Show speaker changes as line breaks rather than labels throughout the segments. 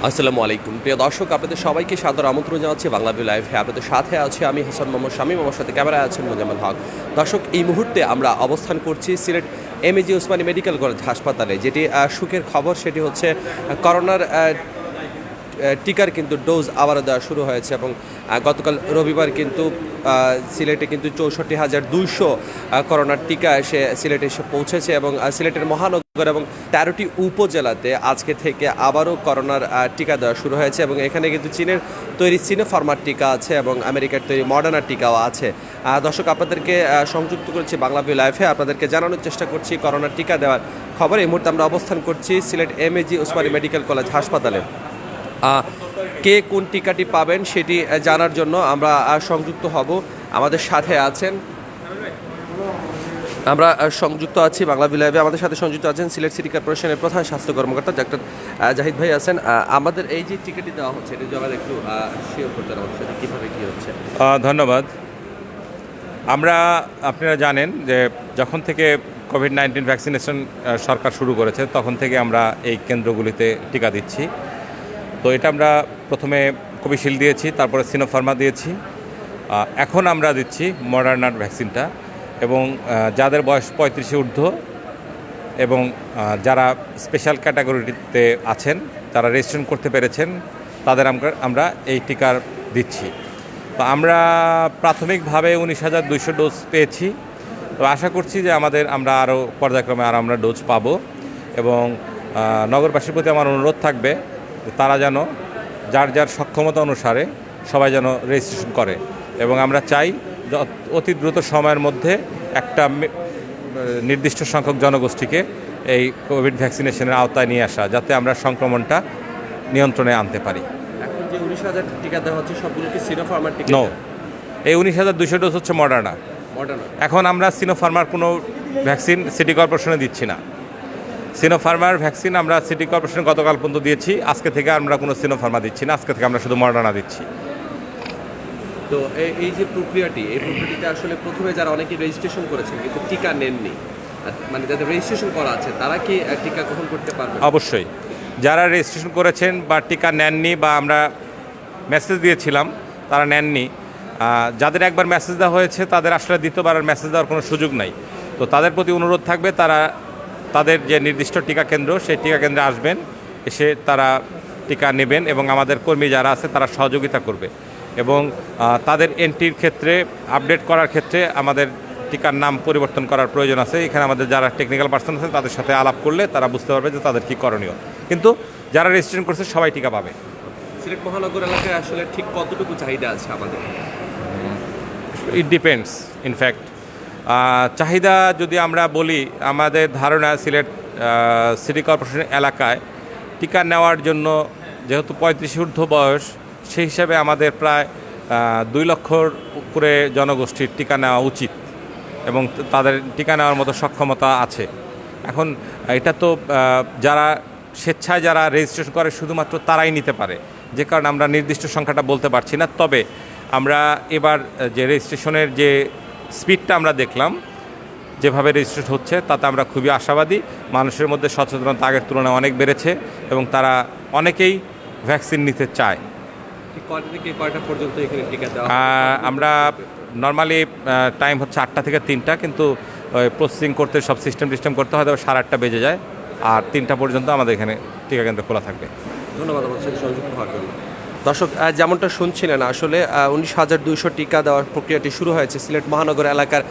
আসসালামু আলাইকুম প্রিয় দর্শক, আপনাদের সবাইকে সাদর আমন্ত্রণ জানাচ্ছি বাংলা ভিউ লাইভে। আপনাদের সাথে আছি আমি হাসান মোহাম্মদ শামীম, আমার সাথে ক্যামেরায় আছেন মোজাম্মেল হক। দর্শক, এই মুহূর্তে আমরা অবস্থান করছি Sylhet MAG Osmani medical college হাসপাতালে। যেটি সুখের খবর সেটি হচ্ছে করোনার টিকার কিন্তু ডোজ আবারও দেওয়া শুরু হয়েছে এবং গতকাল রবিবার কিন্তু সিলেটে কিন্তু ৬৪,২০০ করোনার টিকা এসে সিলেটে এসে পৌঁছেছে এবং সিলেটের মহানগর এবং ১৩টি উপজেলাতে আজকে থেকে আবারও করোনার টিকা দেওয়া শুরু হয়েছে এবং এখানে কিন্তু চীনের তৈরি সিনোফার্মার টিকা আছে এবং আমেরিকার তৈরি মডার্নার টিকাও আছে। দর্শক, আপনাদেরকে সংযুক্ত করেছি বাংলা ভিউ লাইভে, আপনাদেরকে জানানোর চেষ্টা করছি করোনার টিকা দেওয়ার খবর। এই মুহূর্তে আমরা অবস্থান করছি Sylhet MAG Osmani medical college হাসপাতালে। কে কোন টিকাটি পাবেন সেটি জানার জন্য আমরা সংযুক্ত হব। আমাদের সাথে আছেন, আমরা সংযুক্ত আছি বাংলা ভিউ লাইভে। আমাদের সাথে সংযুক্ত আছেন সিলেট সিটি কর্পোরেশনের প্রধান স্বাস্থ্য কর্মকর্তা ডাক্তার জাহিদ ভাই আছেন। আমাদের এই যে টিকাটি দেওয়া হচ্ছে এটি জন্য একটু শেয়ার করতেন আমাদের সাথে কীভাবে কী হচ্ছে।
ধন্যবাদ। আপনারা জানেন যে যখন থেকে কোভিড-19 ভ্যাকসিনেশন সরকার শুরু করেছে তখন থেকে আমরা এই কেন্দ্রগুলিতে টিকা দিচ্ছি। তো এটা আমরা প্রথমে কোভিশিল্ড দিয়েছি, তারপরে সিনোফার্মা দিয়েছি, এখন আমরা দিচ্ছি মডার্নার ভ্যাকসিনটা। এবং যাদের বয়স 35 ঊর্ধ্ব এবং যারা স্পেশাল ক্যাটাগরিতে আছেন, যারা রেজিস্ট্রেশন করতে পেরেছেন, তাদের আমরা এই টিকা দিচ্ছি। তো আমরা প্রাথমিকভাবে 19,200 ডোজ পেয়েছি। তো আশা করছি যে আমরা আরও পর্যায়ক্রমে আমরা ডোজ পাবো। এবং নগরবাসীর প্রতি আমার অনুরোধ থাকবে তারা যেন যার যার সক্ষমতা অনুসারে সবাই যেন রেজিস্ট্রেশন করে। এবং আমরা চাই অতি দ্রুত সময়ের মধ্যে একটা নির্দিষ্ট সংখ্যক জনগোষ্ঠীকে এই কোভিড ভ্যাকসিনেশনের আওতায় নিয়ে আসা, যাতে আমরা সংক্রমণটা নিয়ন্ত্রণে আনতে পারি।
এখন যে 19,000 টিকা দেওয়া হচ্ছে সবগুলো কি সিনোফার্মার টিকা?
নো, এই 19,200 ডোজ হচ্ছে মডার্না। এখন আমরা সিনোফার্মার কোনো ভ্যাকসিন সিটি কর্পোরেশনে দিচ্ছি না। সিনোফার্মার ভ্যাকসিন আমরা সিটি কর্পোরেশন গতকাল পর্যন্ত দিয়েছি, আজকে থেকে আমরা কোনো সিনোফার্মা দিচ্ছি না, আজকে থেকে আমরা শুধু মডার্না দিচ্ছি।
তো এই যে প্রক্রিয়াটিতে আসলে প্রথমে যারা অনেকে রেজিস্ট্রেশন করেছেন কিন্তু টিকা নেননি, মানে যাদের রেজিস্ট্রেশন করা আছে তারা কি টিকা গ্রহণ করতে পারবে?
অবশ্যই, যারা রেজিস্ট্রেশন করেছেন বা টিকা নেননি বা আমরা মেসেজ দিয়েছিলাম তারা নেননি, যাদের একবার মেসেজ দেওয়া হয়েছে তাদের আসলে দ্বিতীয়বার আর মেসেজ দেওয়ার কোনো সুযোগ নাই। তো তাদের প্রতি অনুরোধ থাকবে তাদের যে নির্দিষ্ট টিকা কেন্দ্র সেই টিকা কেন্দ্রে আসবেন, এসে তারা টিকা নেবেন এবং আমাদের কর্মী যারা আছে তারা সহযোগিতা করবে। এবং তাদের এন্ট্রির ক্ষেত্রে আপডেট করার ক্ষেত্রে আমাদের টিকার নাম পরিবর্তন করার প্রয়োজন আছে। এখানে আমাদের যারা টেকনিক্যাল পার্সন আছে তাদের সাথে আলাপ করলে তারা বুঝতে পারবে যে তাদের কী করণীয়। কিন্তু যারা রেজিস্ট্রেশন করছে সবাই টিকা পাবে।
সিলেট মহানগর এলাকায় আসলে ঠিক কতটুকু চাহিদা আছে আমাদের?
It depends. ইনফ্যাক্ট চাহিদা যদি আমরা বলি, আমাদের ধারণা সিলেট সিটি কর্পোরেশন এলাকায় টিকা নেওয়ার জন্য যেহেতু 35 ঊর্ধ্ব বয়স, সেই হিসাবে আমাদের প্রায় 2 লক্ষর উপরে জনগোষ্ঠীর টিকা নেওয়া উচিত এবং তাদের টিকা নেওয়ার মতো সক্ষমতা আছে। এখন এটা তো যারা স্বেচ্ছায় যারা রেজিস্ট্রেশন করে শুধুমাত্র তারাই নিতে পারে, যে কারণে আমরা নির্দিষ্ট সংখ্যাটা বলতে পারছি না। তবে আমরা এবার যে রেজিস্ট্রেশনের যে স্পিডটা আমরা দেখলাম, যেভাবে রেজিস্ট্রেশন হচ্ছে তাতে আমরা খুবই আশাবাদী। মানুষের মধ্যে সচেতনতা আগের তুলনায় অনেক বেড়েছে এবং তারা অনেকেই ভ্যাকসিন নিতে চায়। আমরা নর্মালি টাইম হচ্ছে 8টা থেকে 3টা, কিন্তু প্রসেসিং করতে সব সিস্টেম করতে হয়, তবে 8:30 বেজে যায়। আর 3টা পর্যন্ত আমাদের এখানে টিকা কেন্দ্র খোলা থাকবে।
ধন্যবাদ আমার সাথে সংযুক্ত হওয়ার জন্য। দর্শক, যেমনটা শুনছিলেন আসলে 19,200 টিকা দেওয়ার প্রক্রিয়াটি শুরু হয়েছে সিলেট মহানগর এলাকার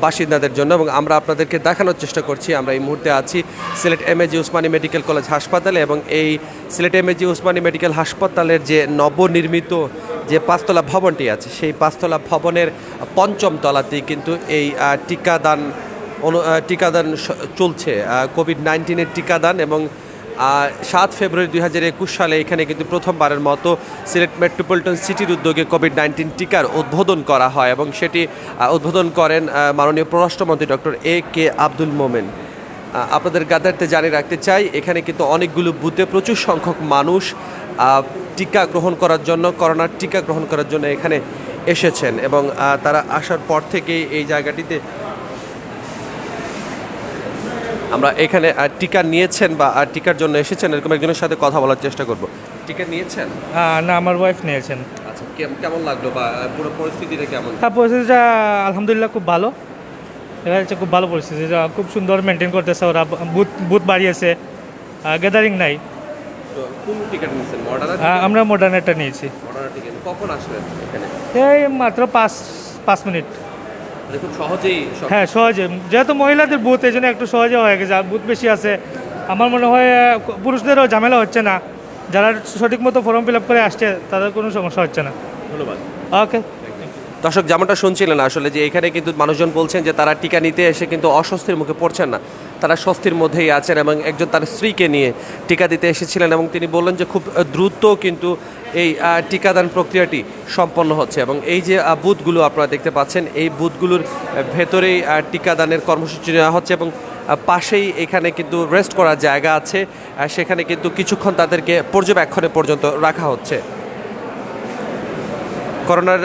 বাসিন্দাদের জন্য এবং আমরা আপনাদেরকে দেখানোর চেষ্টা করছি। আমরা এই মুহূর্তে আছি Sylhet MAG Osmani medical college হাসপাতালে এবং এই সিলেট এমএজি ওসমানী মেডিকেল হাসপাতালের যে নবনির্মিত যে 5তলা ভবনটি আছে সেই 5তলা ভবনের 5ম তলাতেই কিন্তু এই টিকাদান চলছে, কোভিড-19 টিকাদান। এবং 7 ফেব্রুয়ারি 2021 সালে এখানে কিন্তু প্রথমবারের মতো সিলেট মেট্রোপলিটন সিটির উদ্যোগে কোভিড-19 টিকার উদ্বোধন করা হয় এবং সেটি উদ্বোধন করেন মাননীয় পররাষ্ট্রমন্ত্রী ডক্টর এ.কে আব্দুল মোমেন। আপনাদের গাদারতে জানিয়ে রাখতে চাই, এখানে কিন্তু অনেকগুলো বুথে প্রচুর সংখ্যক মানুষ টিকা গ্রহণ করার জন্য, করোনার টিকা গ্রহণ করার জন্য এখানে এসেছেন এবং তারা আসার পর থেকেই এই জায়গাটিতে আমরা এখানে টিকা নিয়েছেন বা টিকার জন্য এসেছেন এরকম একজনের সাথে কথা বলার চেষ্টা করব। টিকা নিয়েছেন?
না, আমার ওয়াইফ নিয়েছেন।
আচ্ছা, কেমন লাগলো বা পুরো পরিস্থিতিটা কেমন?
হ্যাঁ, পরিস্থিতিটা আলহামদুলিল্লাহ খুব ভালো। এটা হচ্ছে খুব ভালো পরিস্থিতি, খুব সুন্দর মেনটেন করতেছে ওরা। বুথ বাড়িয়েছে, গ্যাদারিং নাই।
তো কোন টিকা নিয়েছেন? মডার্না?
আমরা মডার্নেরটা নিয়েছি।
মডার্না টিকা কখন আসলেন এখানে?
এই মাত্র 5 মিনিট।
মানে খুব সহজেই
হ্যাঁ, সহজে, যেহেতু মহিলাদের বুথ এই জন্য একটু সহজে হয়ে গেছে। আর বুথ বেশি আছে, আমার মনে হয় পুরুষদেরও ঝামেলা হচ্ছে না। যারা সঠিক মতো ফর্ম ফিল আপ করে আসছে তাদের কোনো সমস্যা হচ্ছে না।
ধন্যবাদ।
ওকে।
দর্শক, যেমনটা শুনছিলেন আসলে যে এখানে কিন্তু মানুষজন বলছেন যে তারা টিকা নিতে এসে কিন্তু অস্বস্তির মুখে পড়ছেন না, তারা স্বস্তির মধ্যেই আছেন। এবং একজন তার স্ত্রীকে নিয়ে টিকা দিতে এসেছিলেন এবং তিনি বললেন যে খুব দ্রুত কিন্তু এই টিকাদান প্রক্রিয়াটি সম্পন্ন হচ্ছে। এবং এই যে বুথগুলো আপনারা দেখতে পাচ্ছেন, এই বুথগুলোর ভেতরেই টিকাদানের কর্মসূচি নেওয়া হচ্ছে এবং পাশেই এখানে কিন্তু রেস্ট করার জায়গা আছে, সেখানে কিন্তু কিছুক্ষণ তাদেরকে পর্যবেক্ষণে পর্যন্ত রাখা হচ্ছে। করোনার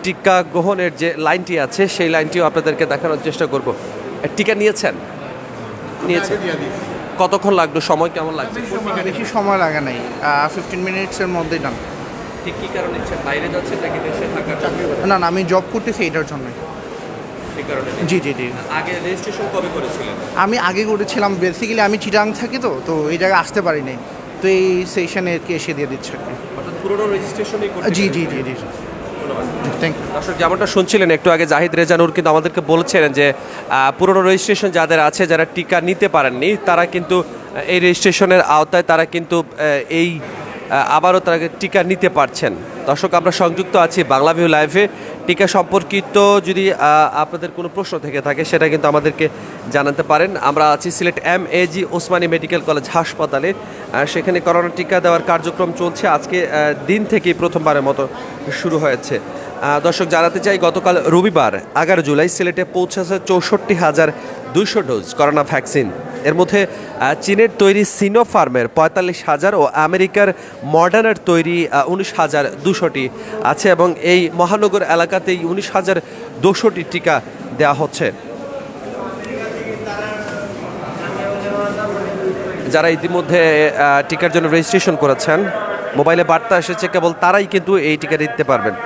টিকা গ্রহণের যে লাইনটি আছে সেই লাইনটিও আপনাদেরকে দেখানোর চেষ্টা করব। টিকা নিয়েছেন? কতক্ষণ লাগলো? সময় কেমন লাগছে?
বেশি সময় লাগে নাই, 15 মিনিটসের মধ্যেই ডান।
ঠিক কী কারণে নিচ্ছেন? বাইরে যাচ্ছেন নাকি দেশে থাকার?
না না, আমি জব করতেছি এইটার জন্য।
এই কারণে?
জি জি জি।
আগে রেজিস্ট্রেশন কবে করেছিলেন?
আমি আগে করেছিলাম, বেসিক্যালি আমি চিটাং থাকি, তো এই জায়গায় আসতে পারি নাই, তো এই সেশনে আর কি এসে দিয়ে দিচ্ছে আর কি।
অর্থাৎ পুরোনো রেজিস্ট্রেশনই করতে?
জি জি জি জি। Thank you.
দর্শক, যেমনটা শুনছিলেন একটু আগে জাহিদ রেজানুর কিন্তু আমাদেরকে বলছিলেন যে পুরনো রেজিস্ট্রেশন যাদের আছে, যারা টিকা নিতে পারেননি, তারা কিন্তু এই রেজিস্ট্রেশনের আওতায় তারা কিন্তু এই আবারও তারা টিকা নিতে পারছেন। দর্শক, আমরা সংযুক্ত আছি বাংলা ভিউ লাইভে। টিকা সম্পর্কিত যদি আপনাদের কোনো প্রশ্ন থেকে থাকে সেটা কিন্তু আমাদেরকে জানাতে পারেন। আমরা আছি Sylhet MAG Osmani medical college হাসপাতালে, সেখানে করোনা টিকা দেওয়ার কার্যক্রম চলছে। আজকে দিন থেকেই প্রথমবারের মতো শুরু হয়েছে। দর্শক, জানাতে চাই গতকাল রবিবার 11 জুলাই সিলেটে পৌঁছেছে 64,200 ডোজ করোনা ভ্যাকসিন। এর মধ্যে চীনের তৈরি সিনোফার্মের 45,000 ও আমেরিকার মডার্নার তৈরি 19,200টি আছে এবং এই মহানগর এলাকাতেই 19,200টি টিকা দেওয়া হচ্ছে। যারা ইতিমধ্যে টিকার জন্য রেজিস্ট্রেশন করেছেন, মোবাইলে বার্তা এসেছে, কেবল তারাই কিন্তু এই টিকা দিতে পারবেন।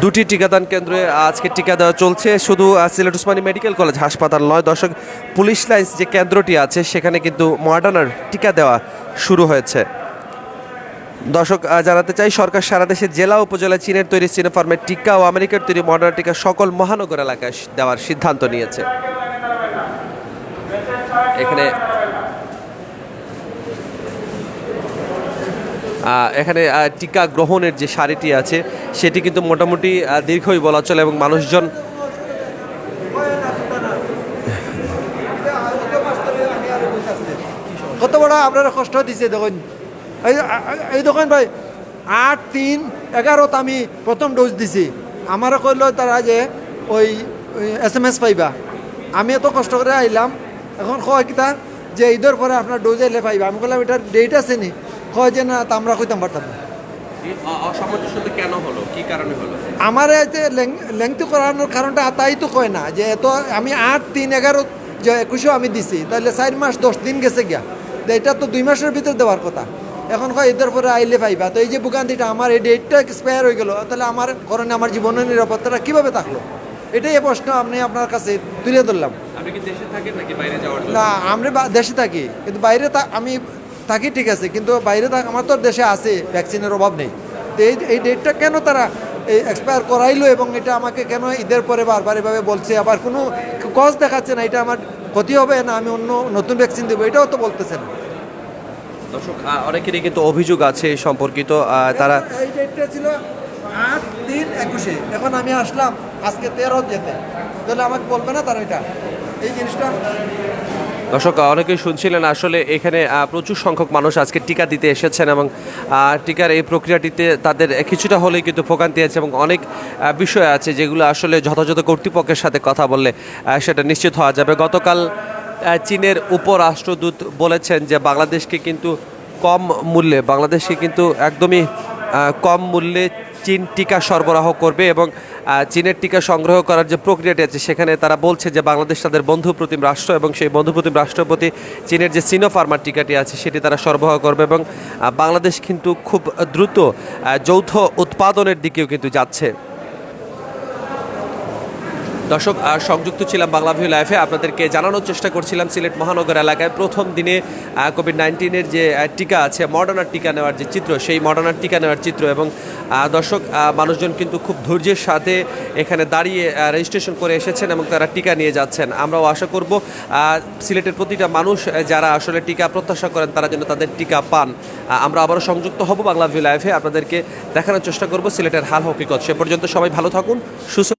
দুটি টিকাদান কেন্দ্রে আজকে টিকা দেওয়া চলছে। শুধু সিলেট ওসমানী মেডিকেল কলেজ হাসপাতাল নয় দর্শক, পুলিশ লাইন্স যে কেন্দ্রটি আছে সেখানে কিন্তু মডার্নার টিকা দেওয়া শুরু হয়েছে। দর্শক, জানাতে চাই সরকার সারা দেশে জেলা উপজেলায় চীনের তৈরি সিনোফার্মের টিকা ও আমেরিকার তৈরি মডার্নার টিকা সকল মহানগর এলাকায় দেওয়ার সিদ্ধান্ত নিয়েছে। এখানে টিকা গ্রহণের যে সারিটি আছে সেটি কিন্তু মোটামুটি দীর্ঘই বলা চলে এবং মানুষজন
কত বড় আপনারা কষ্ট দিছে দেখুন। এই দেখুন ভাই, 8-3-11 আমি প্রথম ডোজ দিছি। আমারও কইল তারা যে ওই SMS পাইবা। আমি এত কষ্ট করে আইলাম, এখন কয় কিতা যে ঈদের পরে আপনার ডোজ এলে পাইবা। আমি বললাম এটার ডেট আছে নি? কয় যে না, তা আমরা কইতাম পারতাম না।
অসামঞ্জস্য কেন হলো? কি কারণে হলো?
আমার এতে লেংথি করানোর কারণটা তাই তো কয় না যে এত আমি 8-3-11 যে 21 আমি দিছি, তাহলে 4 মাস 10 দিন গেছে গিয়া, তো এটা তো 2 মাসের ভিতর দেওয়ার কথা। এখন কয় ঈদের পরে আইলে পাইবা। তো এই যে ভোগান্তিটা, আমার এই ডেটটা এক্সপায়ার হয়ে গেল, তাহলে আমার কারণে আমার জীবনের নিরাপত্তাটা কীভাবে থাকলো? এটাই এই প্রশ্ন আমি আপনার কাছে তুলে ধরলাম।
আপনি কি দেশে থাকেন নাকি বাইরে যাওয়ার জন্য?
না, আমরা দেশে থাকি, কিন্তু বাইরে আমি থাকি ঠিক আছে, কিন্তু বাইরে আমার তো দেশে আছে, ভ্যাকসিনের অভাব নেই। তো এই ডেটটা কেন তারা এই এক্সপায়ার করাইলো এবং এটা আমাকে কেন ঈদের পরে বারবার এভাবে বলছে? আবার কোনো কজ দেখাচ্ছে না, এটা আমার ক্ষতি হবে না, আমি অন্য নতুন ভ্যাকসিন দেবো, এটাও তো বলতেছে না।
দর্শক, অনেকেরই কিন্তু অভিযোগ আছে সম্পর্কিত। তারা
এই ডেটটা ছিল 8-3-21, এখন আমি আসলাম আজকে 13 যেতে, তাহলে আমাকে বলবে না তারা এটা এই জিনিসটা?
দর্শক, অনেকেই শুনছিলেন আসলে এখানে প্রচুর সংখ্যক মানুষ আজকে টিকা দিতে এসেছেন এবং টিকার এই প্রক্রিয়াটিতে তাদের কিছুটা হলেই কিন্তু ভোগান্তি আছে এবং অনেক বিষয় আছে যেগুলো আসলে যথাযথ কর্তৃপক্ষের সাথে কথা বললে সেটা নিশ্চিত হওয়া যাবে। গতকাল চীনের উপরাষ্ট্রদূত বলেছেন যে বাংলাদেশকে কিন্তু কম মূল্যে, বাংলাদেশকে কিন্তু একদমই কম মূল্যে চীন টিকা সরবরাহ করবে এবং চীনের টিকা সংগ্রহ করার যে প্রক্রিয়াটি আছে সেখানে তারা বলছে যে বাংলাদেশ তাদের বন্ধুপ্রতিম রাষ্ট্র এবং সেই বন্ধুপ্রতিম রাষ্ট্রপতি চীনের যে সিনোফার্মার টিকাটি আছে সেটি তারা সরবরাহ করবে এবং বাংলাদেশ কিন্তু খুব দ্রুত যৌথ উৎপাদনের দিকেও কিন্তু যাচ্ছে। দর্শক, সংযুক্ত ছিলাম বাংলাভিউ লাইভে, আপনাদেরকে জানানোর চেষ্টা করছিলাম সিলেট মহানগর এলাকায় প্রথম দিনে কোভিড-19-এর যে টিকা আছে, মডার্নার টিকা নেওয়ার যে চিত্র, সেই মডার্নার টিকা নেওয়ার চিত্র। এবং দর্শক, মানুষজন কিন্তু খুব ধৈর্যের সাথে এখানে দাঁড়িয়ে রেজিস্ট্রেশন করে এসেছেন এবং তারা টিকা নিয়ে যাচ্ছেন। আমরাও আশা করব সিলেটের প্রতিটা মানুষ যারা আসলে টিকা প্রত্যাশা করেন তারা যেন তাদের টিকা পান। আমরা আবারও সংযুক্ত হব বাংলাভিউ লাইভে, আপনাদেরকে দেখানোর চেষ্টা করব সিলেটের হাল হকিকত। সে পর্যন্ত সবাই ভালো থাকুন, সুস্থ